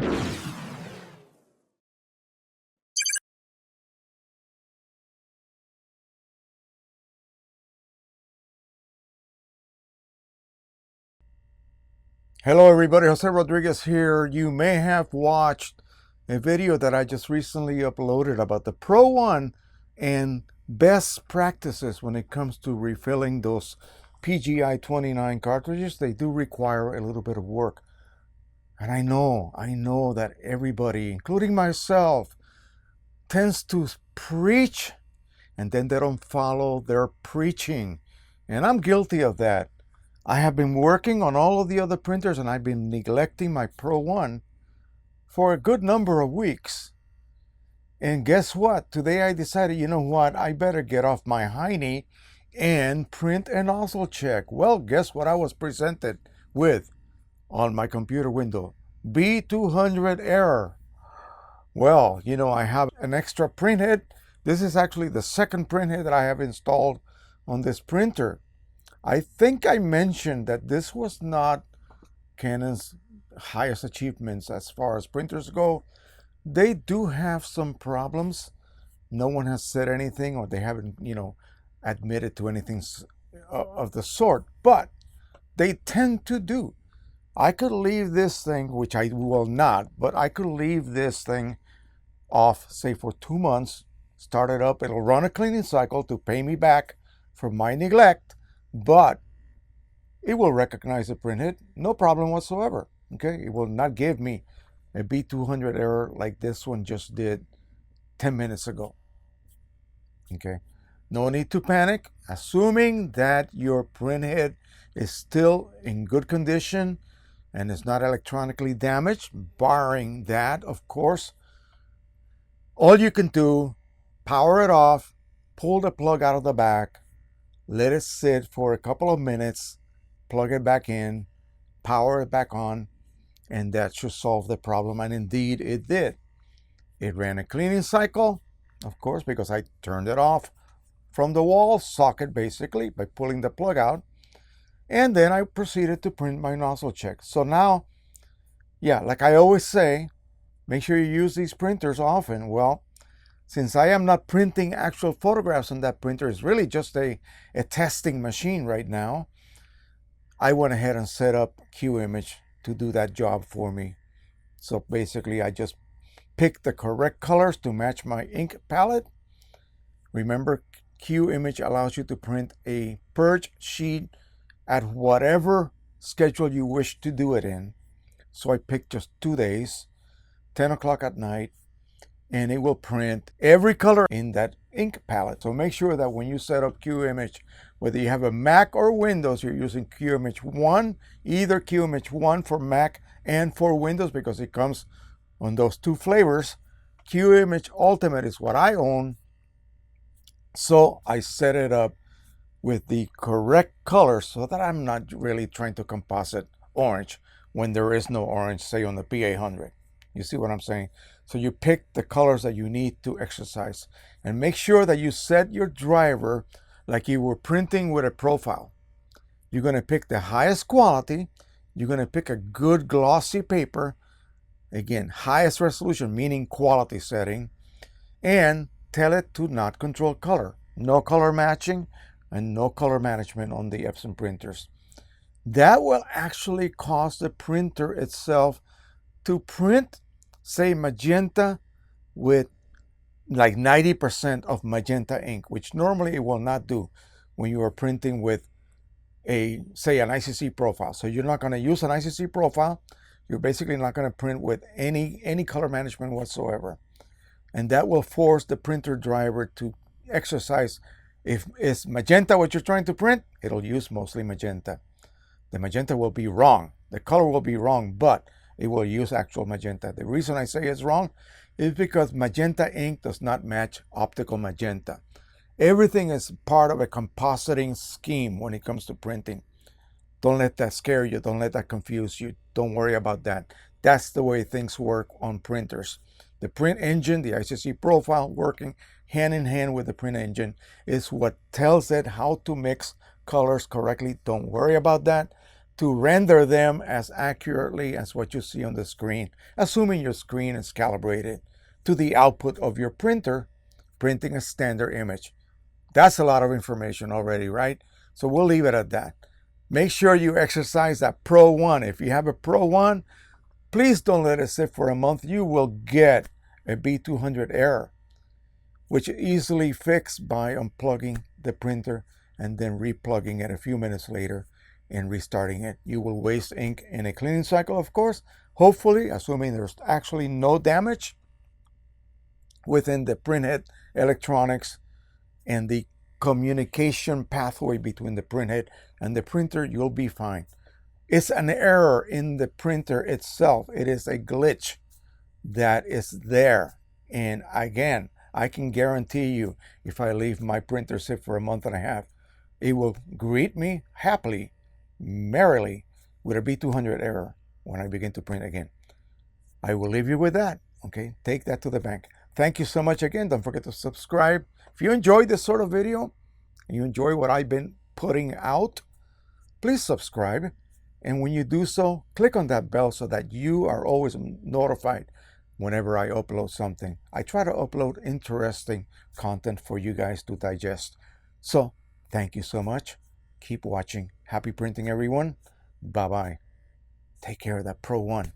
Hello everybody, Jose Rodriguez here. You may have watched a video that I just recently uploaded about the Pro One and best practices when it comes to refilling those PGI 29 cartridges. They do require a little bit of work. And I know that everybody, including myself, tends to preach and then they don't follow their preaching. And I'm guilty of that. I have been working on all of the other printers and I've been neglecting my Pro One for a good number of weeks. And guess what? Today I decided, you know what? I better get off my hiney and print a nozzle check. Well, guess what I was presented with on my computer window? B200 error. Well, you know, I have an extra printhead. This is actually the second printhead that I have installed on this printer. I think I mentioned that this was not Canon's highest achievements as far as printers go. They do have some problems. No one has said anything, or they haven't, admitted to anything of the sort, but they tend to do. I could leave this thing, which I will not, but I could leave this thing off, say for 2 months, start it up, it'll run a cleaning cycle to pay me back for my neglect, but it will recognize the printhead, no problem whatsoever. Okay, it will not give me a B200 error like this one just did 10 minutes ago. Okay, no need to panic. Assuming that your printhead is still in good condition and is not electronically damaged, barring that, of course, all you can do, power it off, pull the plug out of the back, let it sit for a couple of minutes, plug it back in, power it back on, and that should solve the problem. And indeed it did. It ran a cleaning cycle, of course, because I turned it off from the wall socket basically by pulling the plug out. And then I proceeded to print my nozzle check. So now, yeah, like I always say, make sure you use these printers often. Well, since I am not printing actual photographs on that printer, it's really just a testing machine right now. I went ahead and set up QImage to do that job for me. So basically I just picked the correct colors to match my ink palette. Remember, QImage allows you to print a purge sheet at whatever schedule you wish to do it in. So I picked just 2 days, 10 o'clock at night, and it will print every color in that ink palette. So make sure that when you set up QImage, whether you have a Mac or Windows, you're using QImage 1, either QImage 1 for Mac and for Windows, because it comes on those two flavors. QImage Ultimate is what I own. So I set it up with the correct colors so that I'm not really trying to composite orange when there is no orange, say on the P800. You see what I'm saying? So you pick the colors that you need to exercise, and make sure that you set your driver like you were printing with a profile. You're going to pick the highest quality. You're going to pick a good glossy paper. Again, highest resolution, meaning quality setting, and tell it to not control color. No color matching and no color management on the Epson printers. That will actually cause the printer itself to print, say, magenta with like 90% of magenta ink, which normally it will not do when you are printing with say an ICC profile. So you're not going to use an ICC profile. You're basically not going to print with any color management whatsoever. And that will force the printer driver to exercise. If it's magenta what you're trying to print, it'll use mostly magenta. The magenta will be wrong. The color will be wrong, but it will use actual magenta. The reason I say it's wrong is because magenta ink does not match optical magenta. Everything is part of a compositing scheme when it comes to printing. Don't let that scare you. Don't let that confuse you. Don't worry about that. That's the way things work on printers. The print engine, the ICC profile, working hand in hand with the print engine is what tells it how to mix colors correctly. Don't worry about that. to render them as accurately as what you see on the screen, assuming your screen is calibrated to the output of your printer, printing a standard image. That's a lot of information already, right? So we'll leave it at that. Make sure you exercise that Pro 1. If you have a Pro 1, please don't let it sit for a month. You will get a B200 error, which is easily fixed by unplugging the printer and then replugging it a few minutes later and restarting it. You will waste ink in a cleaning cycle, of course, hopefully, assuming there's actually no damage within the printhead electronics and the communication pathway between the printhead and the printer. You'll be fine. It's an error in the printer itself. It is a glitch that is there. And again, I can guarantee you, if I leave my printer sit for a month and a half, it will greet me happily, merrily, with a B200 error when I begin to print again. I will leave you with that. Okay, take that to the bank. Thank you so much again. Don't forget to subscribe. If you enjoyed this sort of video and you enjoy what I've been putting out, please subscribe. And when you do so, click on that bell so that you are always notified whenever I upload something. I try to upload interesting content for you guys to digest. So, thank you so much. Keep watching. Happy printing, everyone. Bye-bye. Take care of that Pro 1.